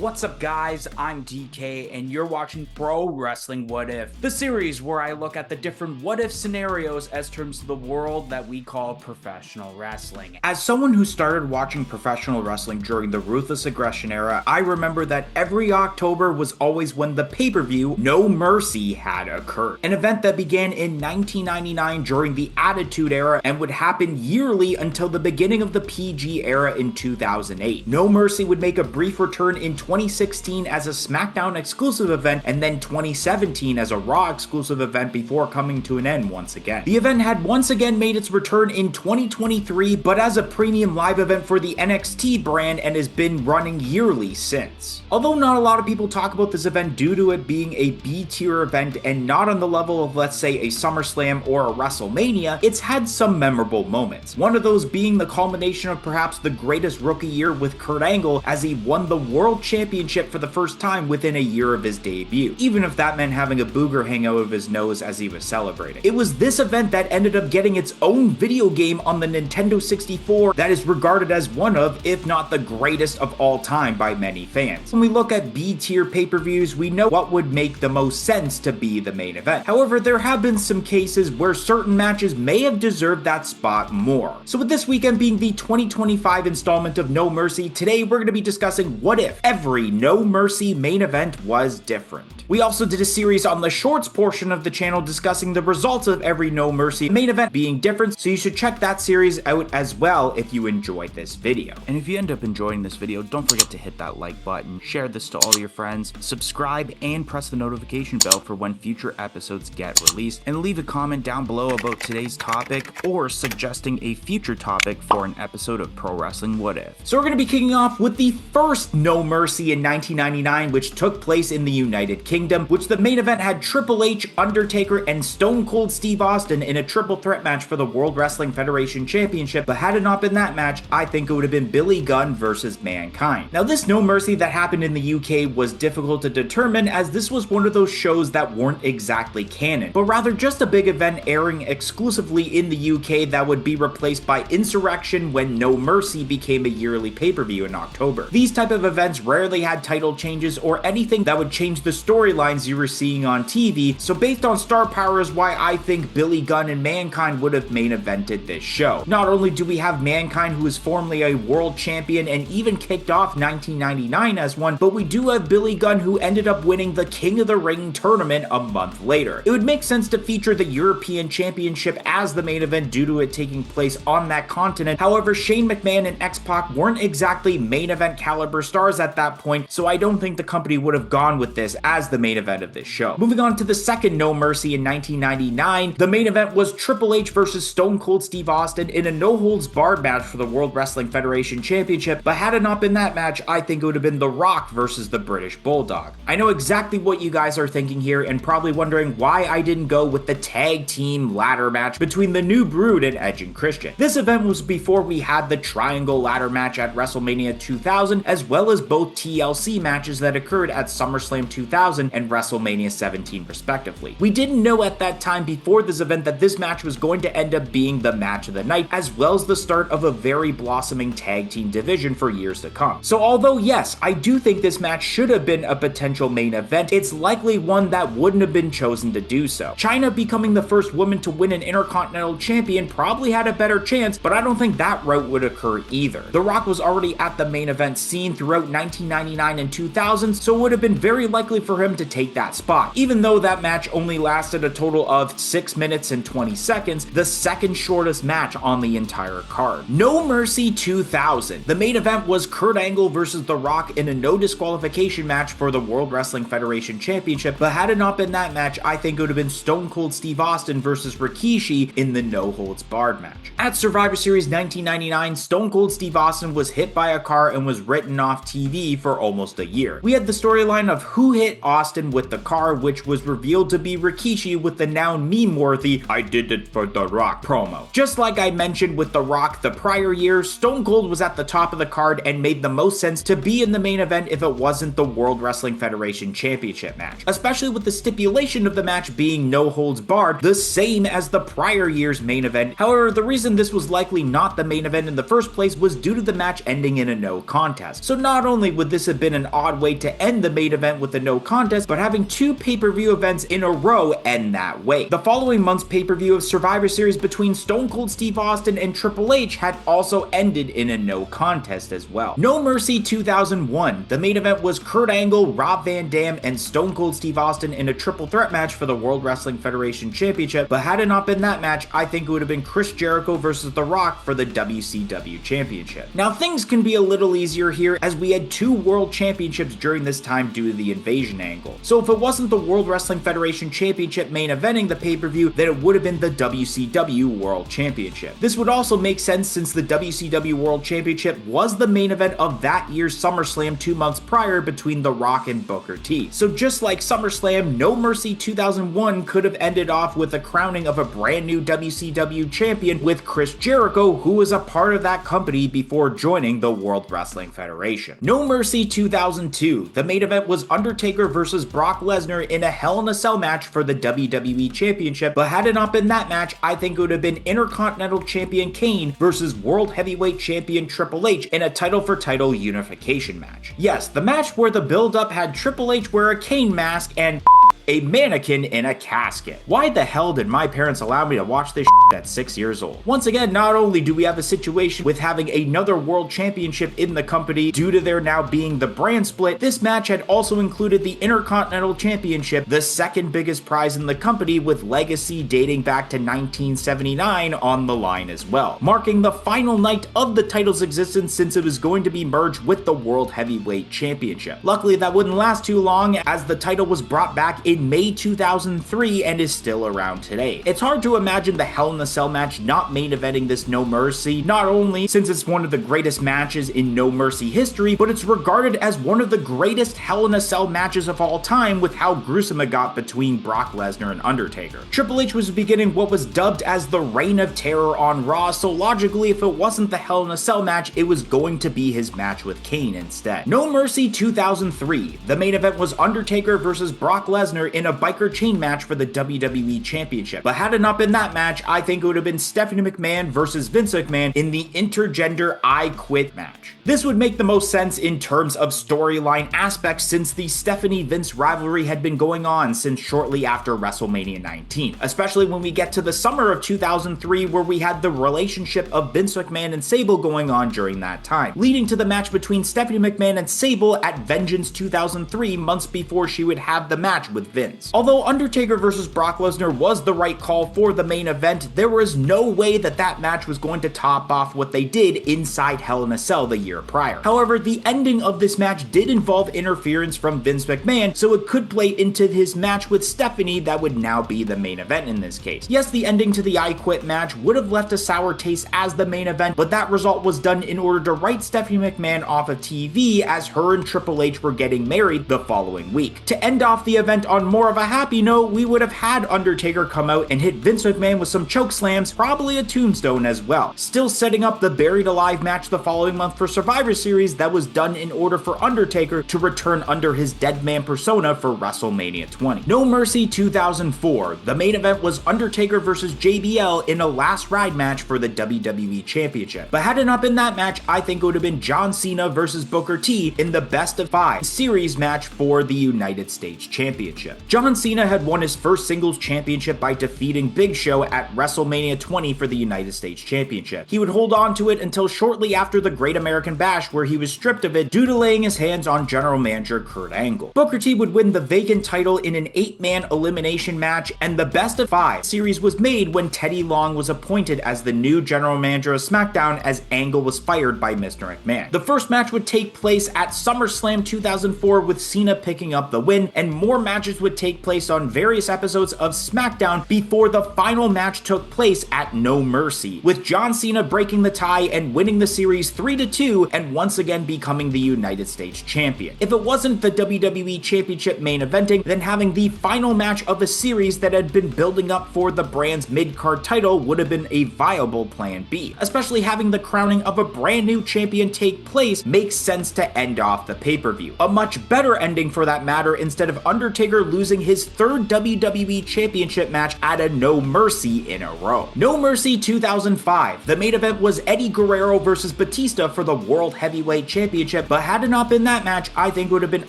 What's up, guys? I'm DK, and you're watching Pro Wrestling What If, the series where I look at the different what if scenarios as terms of the world that we call professional wrestling. As someone who started watching professional wrestling during the Ruthless Aggression era, I remember that every October was always when the pay-per-view No Mercy had occurred, an event that began in 1999 during the Attitude Era and would happen yearly until the beginning of the PG era in 2008. No Mercy would make a brief return in 2016 as a SmackDown exclusive event and then 2017 as a Raw exclusive event before coming to an end once again. The event had once again made its return in 2023, but as a premium live event for the NXT brand and has been running yearly since. Although not a lot of people talk about this event due to it being a B-tier event and not on the level of, let's say, a SummerSlam or a WrestleMania, it's had some memorable moments. One of those being the culmination of perhaps the greatest rookie year with Kurt Angle as he won the World Championship for the first time within a year of his debut, even if that meant having a booger hang out of his nose as he was celebrating. It was this event that ended up getting its own video game on the Nintendo 64 that is regarded as one of, if not the greatest of all time by many fans. When we look at B-tier pay-per-views, we know what would make the most sense to be the main event. However, there have been some cases where certain matches may have deserved that spot more. So with this weekend being the 2025 installment of No Mercy, today we're going to be discussing what if every No Mercy main event was different. We also did a series on the shorts portion of the channel discussing the results of every No Mercy main event being different, so you should check that series out as well if you enjoyed this video. And if you end up enjoying this video, don't forget to hit that like button, share this to all your friends, subscribe, and press the notification bell for when future episodes get released, and leave a comment down below about today's topic or suggesting a future topic for an episode of Pro Wrestling What If. So we're going to be kicking off with the first No Mercy in 1999, which took place in the United Kingdom, which the main event had Triple H, Undertaker, and Stone Cold Steve Austin in a triple threat match for the World Wrestling Federation Championship, but had it not been that match, I think it would have been Billy Gunn versus Mankind. Now, this No Mercy that happened in the UK was difficult to determine, as this was one of those shows that weren't exactly canon, but rather just a big event airing exclusively in the UK that would be replaced by Insurrection when No Mercy became a yearly pay-per-view in October. These type of events rarely had title changes or anything that would change the storylines you were seeing on TV, so based on star power is why I think Billy Gunn and Mankind would have main evented this show. Not only do we have Mankind, who is formerly a world champion and even kicked off 1999 as one, but we do have Billy Gunn, who ended up winning the King of the Ring tournament a month later. It would make sense to feature the European Championship as the main event due to it taking place on that continent. However, Shane McMahon and X-Pac weren't exactly main event caliber stars at that point, so I don't think the company would have gone with this as the main event of this show. Moving on to the second No Mercy in 1999, the main event was Triple H versus Stone Cold Steve Austin in a no-holds-barred match for the World Wrestling Federation Championship, but had it not been that match, I think it would have been The Rock versus the British Bulldog. I know exactly what you guys are thinking here and probably wondering why I didn't go with the tag team ladder match between the New Brood and Edge and Christian. This event was before we had the Triangle ladder match at WrestleMania 2000, as well as both TLC matches that occurred at SummerSlam 2000 and WrestleMania 17 respectively. We didn't know at that time before this event that this match was going to end up being the match of the night, as well as the start of a very blossoming tag team division for years to come. So although yes, I do think this match should have been a potential main event, it's likely one that wouldn't have been chosen to do so. Chyna becoming the first woman to win an Intercontinental Champion probably had a better chance, but I don't think that route would occur either. The Rock was already at the main event scene throughout 1999 and 2000, so it would have been very likely for him to take that spot. Even though that match only lasted a total of 6 minutes and 20 seconds, the second shortest match on the entire card. No Mercy 2000. The main event was Kurt Angle versus The Rock in a no disqualification match for the World Wrestling Federation Championship, but had it not been that match, I think it would have been Stone Cold Steve Austin versus Rikishi in the no-holds-barred match. At Survivor Series 1999, Stone Cold Steve Austin was hit by a car and was written off TV for almost a year. We had the storyline of who hit Austin with the car, which was revealed to be Rikishi with the now meme-worthy "I did it for The Rock" promo. Just like I mentioned with The Rock the prior year, Stone Cold was at the top of the card and made the most sense to be in the main event if it wasn't the World Wrestling Federation Championship match, especially with the stipulation of the match being no holds barred, the same as the prior year's main event. However, the reason this was likely not the main event in the first place was due to the match ending in a no contest. So not only would this have been an odd way to end the main event with a no contest, but having two pay-per-view events in a row end that way. The following month's pay-per-view of Survivor Series between Stone Cold Steve Austin and Triple H had also ended in a no contest as well. No Mercy 2001. The main event was Kurt Angle, Rob Van Dam, and Stone Cold Steve Austin in a triple threat match for the World Wrestling Federation Championship, but had it not been that match, I think it would have been Chris Jericho versus The Rock for the WCW Championship. Now things can be a little easier here as we had two world championships during this time due to the invasion angle. So if it wasn't the World Wrestling Federation Championship main eventing the pay-per-view, then it would have been the WCW World Championship. This would also make sense since the WCW World Championship was the main event of that year's SummerSlam 2 months prior between The Rock and Booker T. So just like SummerSlam, No Mercy 2001 could have ended off with the crowning of a brand new WCW champion with Chris Jericho, who was a part of that company before joining the World Wrestling Federation. No Mercy 2002. The main event was Undertaker versus Brock Lesnar in a Hell in a Cell match for the WWE Championship, but had it not been that match, I think it would have been Intercontinental Champion Kane versus World Heavyweight Champion Triple H in a title-for-title unification match. Yes, the match where the build-up had Triple H wear a Kane mask and a mannequin in a casket. Why the hell did my parents allow me to watch this at 6 years old? Once again, not only do we have a situation with having another world championship in the company due to there now being the brand split, this match had also included the Intercontinental Championship, the second biggest prize in the company, with legacy dating back to 1979 on the line as well, marking the final night of the title's existence since it was going to be merged with the World Heavyweight Championship. Luckily, that wouldn't last too long as the title was brought back in May 2003 and is still around today. It's hard to imagine the Hell in a Cell match not main eventing this No Mercy, not only since it's one of the greatest matches in No Mercy history, but it's regarded as one of the greatest Hell in a Cell matches of all time with how gruesome it got between Brock Lesnar and Undertaker. Triple H was beginning what was dubbed as the Reign of Terror on Raw, so logically if it wasn't the Hell in a Cell match, it was going to be his match with Kane instead. No Mercy 2003. The main event was Undertaker versus Brock Lesnar in a biker chain match for the WWE Championship, but had it not been that match, I think it would have been Stephanie McMahon versus Vince McMahon in the intergender I Quit match. This would make the most sense in terms of storyline aspects since the Stephanie-Vince rivalry had been going on since shortly after WrestleMania 19, especially when we get to the summer of 2003 where we had the relationship of Vince McMahon and Sable going on during that time, leading to the match between Stephanie McMahon and Sable at Vengeance 2003 months before she would have the match with Vince. Although Undertaker versus Brock Lesnar was the right call for the main event, there was no way that that match was going to top off what they did inside Hell in a Cell the year prior. However, the ending of this match did involve interference from Vince McMahon, so it could play into his match with Stephanie that would now be the main event in this case. Yes, the ending to the I Quit match would have left a sour taste as the main event, but that result was done in order to write Stephanie McMahon off of TV as her and Triple H were getting married the following week. To end off the event on more of a happy note, we would have had Undertaker come out and hit Vince McMahon with some choke slams, probably a tombstone as well, still setting up the Buried Alive match the following month for Survivor Series that was done in order for Undertaker to return under his dead man persona for WrestleMania 20. No Mercy 2004. The main event was Undertaker versus JBL in a last ride match for the WWE Championship, but had it not been that match, I think it would have been John Cena versus Booker T in the best of 5 series match for the United States Championship. John Cena had won his first singles championship by defeating Big Show at WrestleMania 20 for the United States Championship. He would hold on to it until shortly after the Great American Bash, where he was stripped of it due to laying his hands on general manager Kurt Angle. Booker T would win the vacant title in an 8-man elimination match, and the best of 5 series was made when Teddy Long was appointed as the new general manager of SmackDown as Angle was fired by Mr. McMahon. The first match would take place at SummerSlam 2004 with Cena picking up the win, and more matches would take place on various episodes of SmackDown before the final match took place at No Mercy, with John Cena breaking the tie and winning the series 3-2 and once again becoming the United States Champion. If it wasn't the WWE Championship main eventing, then having the final match of a series that had been building up for the brand's mid-card title would have been a viable plan B. Especially having the crowning of a brand new champion take place makes sense to end off the pay-per-view. A much better ending for that matter, instead of Undertaker losing his third WWE Championship match at a No Mercy in a row. No Mercy 2005. The main event was Eddie Guerrero versus Batista for the World Heavyweight Championship, but had it not been that match, I think it would have been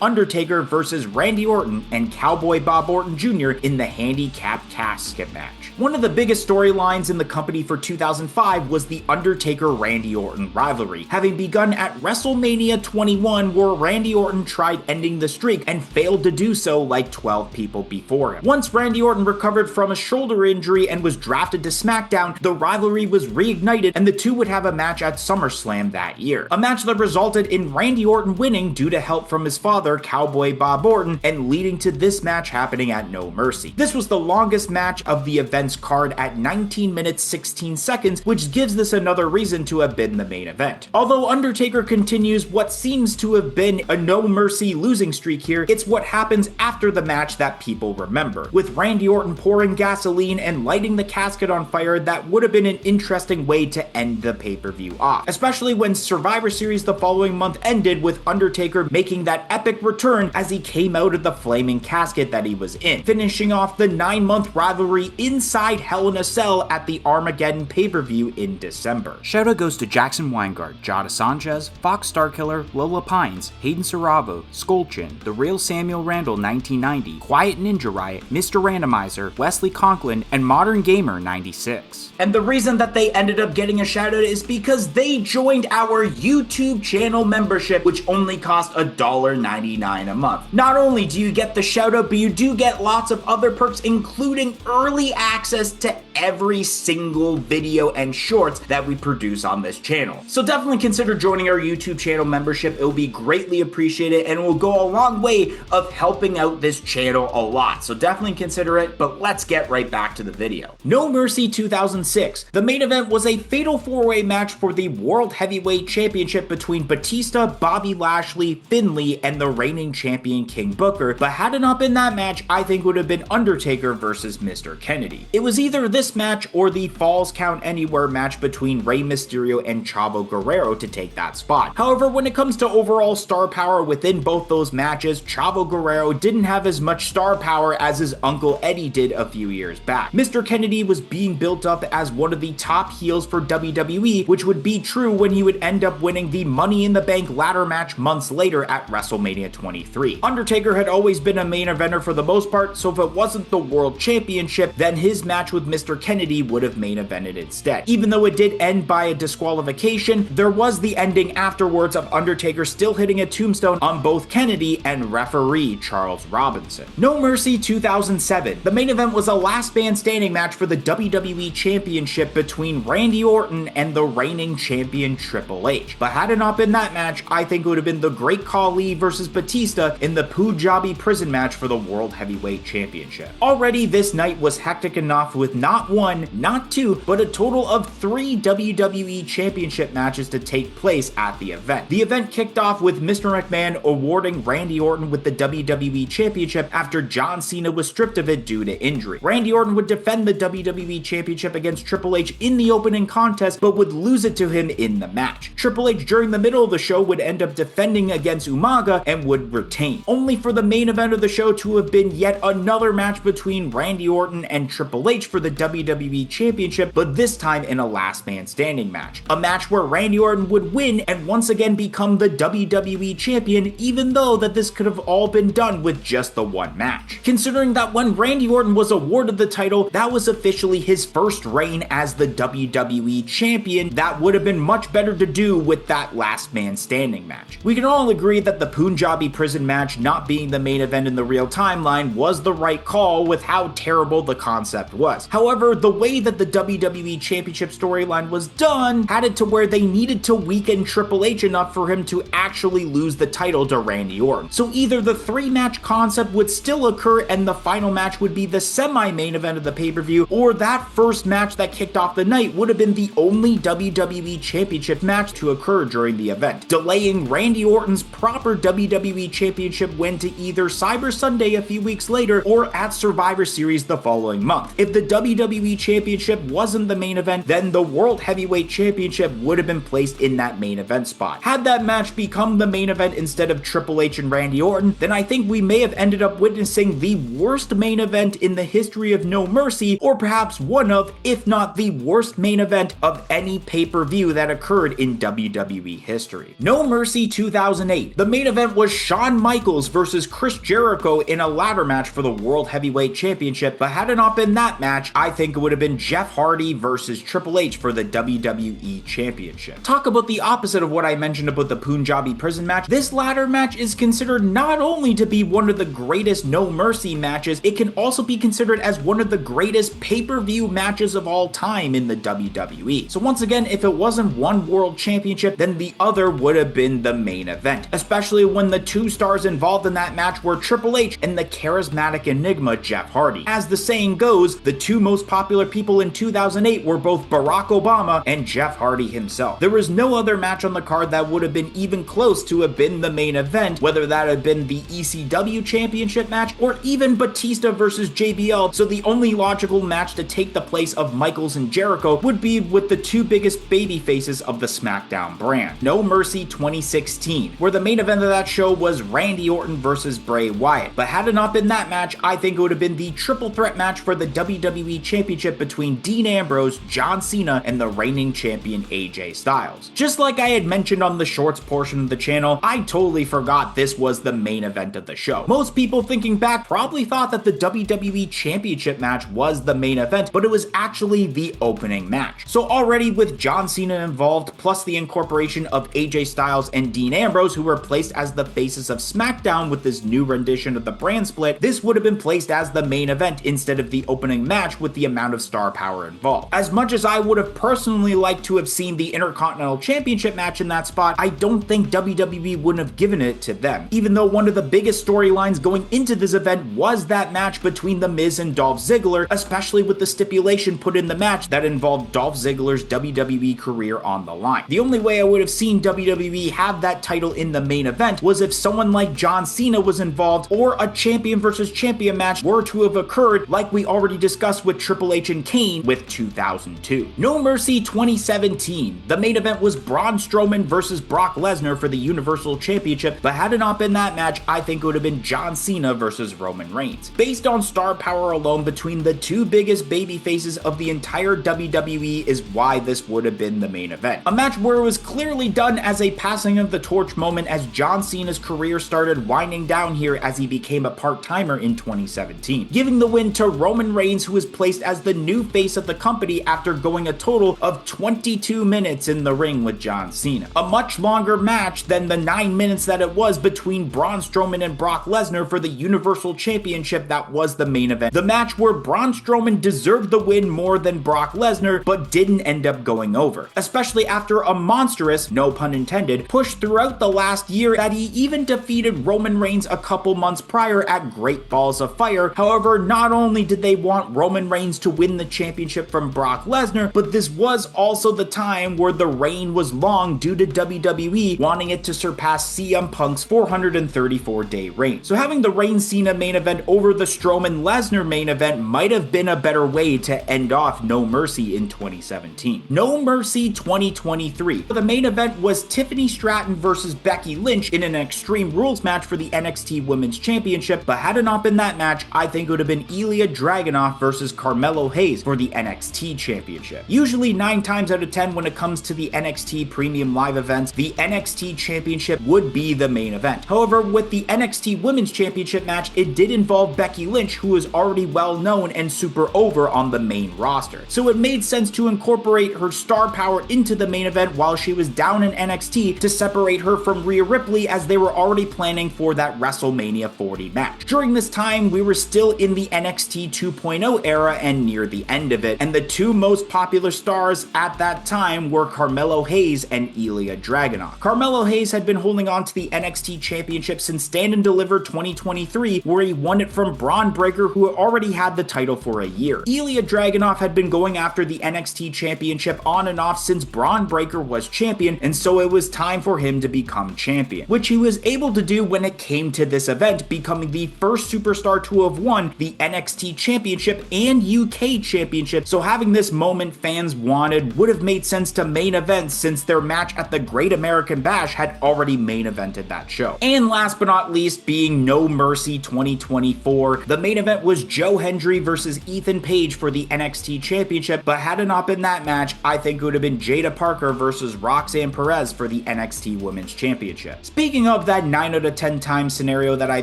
Undertaker versus Randy Orton and Cowboy Bob Orton Jr. in the handicap casket match. One of the biggest storylines in the company for 2005 was the Undertaker-Randy Orton rivalry, having begun at WrestleMania 21, where Randy Orton tried ending the streak and failed to do so like 12 people before him. Once Randy Orton recovered from a shoulder injury and was drafted to SmackDown, the rivalry was reignited and the two would have a match at SummerSlam that year. A match that resulted in Randy Orton winning due to help from his father, Cowboy Bob Orton, and leading to this match happening at No Mercy. This was the longest match of the event's card at 19 minutes 16 seconds, which gives this another reason to have been the main event. Although Undertaker continues what seems to have been a No Mercy losing streak here, it's what happens after the match that people remember, with Randy Orton pouring gasoline and lighting the casket on fire. That would have been an interesting way to end the pay-per-view off, especially when Survivor Series the following month ended with Undertaker making that epic return as he came out of the flaming casket that he was in, finishing off the 9-month rivalry inside Hell in a Cell at the Armageddon pay-per-view in December. Shoutout goes to Jackson Weingart, Jada Sanchez, Fox Starkiller, Lola Pines, Hayden Saravo, Skolchin, The Real Samuel Randall 1990, Quiet Ninja Riot, Mr. Randomizer, Wesley Conklin, and Modern Gamer 96. And the reason that they ended up getting a shout out is because they joined our YouTube channel membership, which only cost $1.99 a month. Not only do you get the shout out, but you do get lots of other perks, including early access to every single video and shorts that we produce on this channel. So definitely consider joining our YouTube channel membership. It will be greatly appreciated and will go a long way of helping out this channel a lot. So definitely consider it, but let's get right back to the video. No Mercy 2006. The main event was a fatal 4-way match for the World Heavyweight Championship between Batista, Bobby Lashley, Finlay, and the reigning champion King Booker, but had it not been that match, I think it would have been Undertaker versus Mr. Kennedy. It was either this match or the Falls Count Anywhere match between Rey Mysterio and Chavo Guerrero to take that spot. However, when it comes to overall star power within both those matches, Chavo Guerrero didn't have as much star power as his uncle Eddie did a few years back. Mr. Kennedy was being built up as one of the top heels for WWE, which would be true when he would end up winning the Money in the Bank ladder match months later at WrestleMania 23. Undertaker had always been a main eventer for the most part, so if it wasn't the World Championship, then his match with Mr. Kennedy would have main evented instead. Even though it did end by a disqualification, there was the ending afterwards of Undertaker still hitting a tombstone on both Kennedy and referee Charles Robinson. No Mercy 2007. The main event was a last man standing match for the WWE Championship between Randy Orton and the reigning champion Triple H. But had it not been that match, I think it would have been the Great Khali versus Batista in the Punjabi prison match for the World Heavyweight Championship. Already this night was hectic enough with not one, not two, but a total of 3 WWE Championship matches to take place at the event. The event kicked off with Mr. McMahon awarding Randy Orton with the WWE Championship after John Cena was stripped of it due to injury. Randy Orton would defend the WWE Championship against Triple H in the opening contest, but would lose it to him in the match. Triple H during the middle of the show would end up defending against Umaga and would retain, only for the main event of the show to have been yet another match between Randy Orton and Triple H for the WWE Championship, but this time in a last man standing match. A match where Randy Orton would win and once again become the WWE Champion, even though that this could have all been done with just the one match. Considering that when Randy Orton was awarded the title, that was officially his first reign as the WWE Champion, that would have been much better to do with that last man standing match. We can all agree that the Punjabi prison match not being the main event in the real timeline was the right call with how terrible the concept was. However, the way that the WWE Championship storyline was done had it to where they needed to weaken Triple H enough for him to actually lose the title to Randy Orton. So either the 3-match concept would still occur and the final match would be the semi-main event of the pay-per-view, or that first match that kicked off the night would have been the only WWE Championship match to occur during the event, delaying Randy Orton's proper WWE Championship win to either Cyber Sunday a few weeks later or at Survivor Series the following month. If the WWE Championship wasn't the main event, then the World Heavyweight Championship would have been placed in that main event spot. Had that match become the main event instead of Triple H and Randy Orton, then I think we may have ended up witnessing the worst main event in the history of No Mercy, or perhaps one of, if not the worst main event of any pay-per-view that occurred in WWE history. No Mercy 2008. The main event was Shawn Michaels versus Chris Jericho in a ladder match for the World Heavyweight Championship, but had it not been that match, I think it would have been Jeff Hardy versus Triple H for the WWE Championship. Talk about the opposite of what I mentioned about the Punjabi prison match. This ladder match is considered not only to be one of the greatest No Mercy matches, it can also be considered as one of the greatest pay-per-view matches of all time in the WWE. So once again, if it wasn't one world championship, then the other would have been the main event, especially when the two stars involved in that match were Triple H and the charismatic enigma Jeff Hardy. As the saying goes, the two most popular people in 2008 were both Barack Obama and Jeff Hardy himself. There was no other match on the card that would have been even close to have been the main event, whether that had been the ECW championship match or even Batista versus JBL, so the only logical match to take the place of Michaels and Jericho would be with the two biggest baby faces of the SmackDown brand. No Mercy 2016, where the main event of that show was Randy Orton versus Bray Wyatt, but had it not been that match, I think it would have been the triple threat match for the WWE Championship between Dean Ambrose, John Cena, and the reigning champion AJ Styles. Just like I had mentioned on the shorts portion of the channel, I totally forgot this was the main event of the show. Most people thinking back probably thought that the WWE Championship match was the main event, but it was actually the opening match. So already with John Cena involved, plus the incorporation of AJ Styles and Dean Ambrose, who were placed as the faces of SmackDown with this new rendition of the brand split, this would have been placed as the main event instead of the opening match with the amount of star power involved. As much as I would have personally liked to have seen the Intercontinental Championship match in that spot, I don't think WWE wouldn't have given it to them, even though one of the biggest storylines going into this event was that match between The Miz and Dolph Ziggler, especially with the stipulation put in the match that involved Dolph Ziggler's WWE career on the line. The only way I would have seen WWE have that title in the main event was if someone like John Cena was involved, or a champion versus champion match were to have occurred like we already discussed with Triple H and Kane with 2002. No Mercy 2017. The main event was Braun Strowman versus Brock Lesnar for the Universal Championship, but had it not been that match, I think it would have been John Cena versus Roman Reigns. Based on star power alone between the two biggest baby faces of the entire WWE is why this would have been the main event. A match where it was clearly done as a passing of the torch moment as John Cena's career started winding down here as he became a part-timer in 2017, giving the win to Roman Reigns, who was placed as the new face of the company after going a total of 22 minutes in the ring with John Cena. A much longer match than the 9 minutes that it was between Braun Strowman and Brock Lesnar for the Universal Championship that was the main event. The match where Braun Strowman deserved the win more than Brock Lesnar, but didn't end up going over, especially after a monstrous, no pun intended, push throughout the last year that he even defeated Roman Reigns a couple months prior at Great Balls of Fire. However, not only did they want Roman Reigns to win the championship from Brock Lesnar, but this was also the time where the reign was long due to WWE wanting it to surpass CM Punk's 434-day reign. So having the Reigns-Cena main event over the Strowman-Lesnar main event might have been a better way to end off No Mercy in 2017. No Mercy 2023. The main event was Tiffany Stratton versus Becky Lynch in an Extreme Rules match for the NXT Women's Championship, but had it not been that match, I think it would have been Ilya Dragunov versus Carmelo Hayes for the NXT Championship. Usually 9 times out of 10 when it comes to the NXT Premium Live events, the NXT Championship would be the main event. However, with the NXT Women's Championship match, it did involve Becky Lynch, who is already well known and super over on the main roster. So it made sense to incorporate her star power into the main event while she was down in NXT to separate her from Rhea Ripley, as they were already planning for that WrestleMania 40 match. During this time, we were still in the NXT 2.0 era and near the end of it, and the two most popular stars at that time were Carmelo Hayes and Ilya Dragunov. Carmelo Hayes had been holding on to the NXT Championship since Stand and Deliver 2023, where he won it from Braun Breaker, who already had the title for a year. Ilya Dragunov had been going after the NXT Championship on and off since Braun Breaker was champion, and so it was time for him to become champion, which he was able to do when it came to this event, becoming the first superstar to have won the NXT Championship and UK Championship. So having this moment fans wanted would have made sense to main event, since their match at the Great American Bash had already main evented that show. And last but not least, being No Mercy 2024. The main event was Joe Hendry versus Ethan Page for the NXT Championship, but had it not been that match, I think it would have been Jada Parker versus Roxanne Perez for the NXT Women's Championship. Speaking of that 9 out of 10 times scenario that I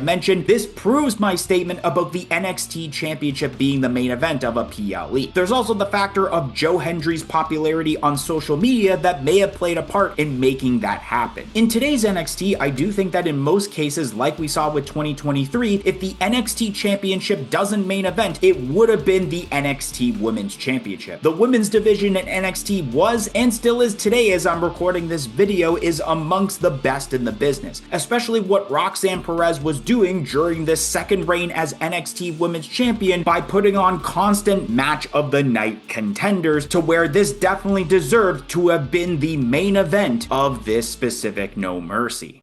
mentioned, this proves my statement about the NXT Championship being the main event of a PLE. There's also the factor of Joe Hendry's popularity on social media that may have played a part in making that happen. In today's NXT, I do think that in most cases, like we saw with 2023, if the NXT Championship doesn't main event, it would have been the NXT Women's Championship. The women's division in NXT was, and still is today as I'm recording this video, is amongst the best in the business, especially what Roxanne Perez was doing during this second reign as NXT Women's Champion by putting on constant match of the night contenders, to where this definitely deserved to have been the main event of this specific No Mercy.